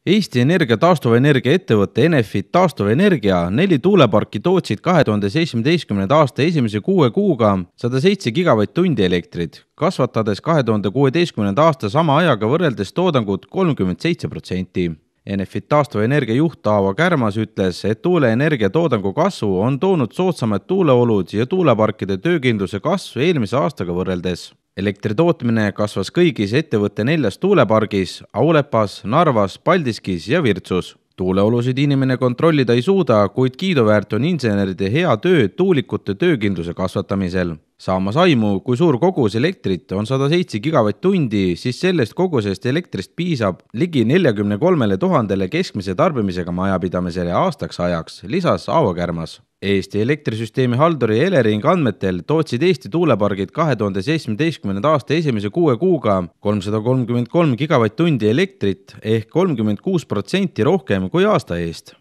Eesti Energia taastuvenergia ettevõtte Enefit taastuvenergia 4 tuuleparki tootsid 2017. aasta esimese 6 kuuga 107 gigavatt-tundi elektrit, kasvatades 2016. aasta sama ajaga võrreldes toodangut 37%. Enefit taastuvenergia juht Aavo Kärmas ütles, et tuuleenergia toodangu kasvu on toonud soodsamad tuuleolud ja tuuleparkide töökindluse kasv eelmise aastaga võrreldes. Elektri tootmine kasvas kõigis ettevõtte 4 tuulepargis – Aulepas, Narvas, Paldiskis ja Virtsus. Tuuleolusid inimene kontrollida ei suuda, kuid kiiduväärt on inseneride hea töö tuulikute töökindluse kasvatamisel. Saamas aimu, kui suur kogus elektrit on 107 gigavatt-tundi, siis sellest kogusest elektrist piisab ligi 43 000 keskmise tarbimisega majapidamisele aastaks ajaks, lisas Aavo Kärmas. Eesti elektrisüsteemi halduri Elering andmetel tootsid Eesti tuulepargid 2017. aasta esimese 6 kuuga 333 gigavatt-tundi elektrit ehk 36% rohkem kui aasta eest.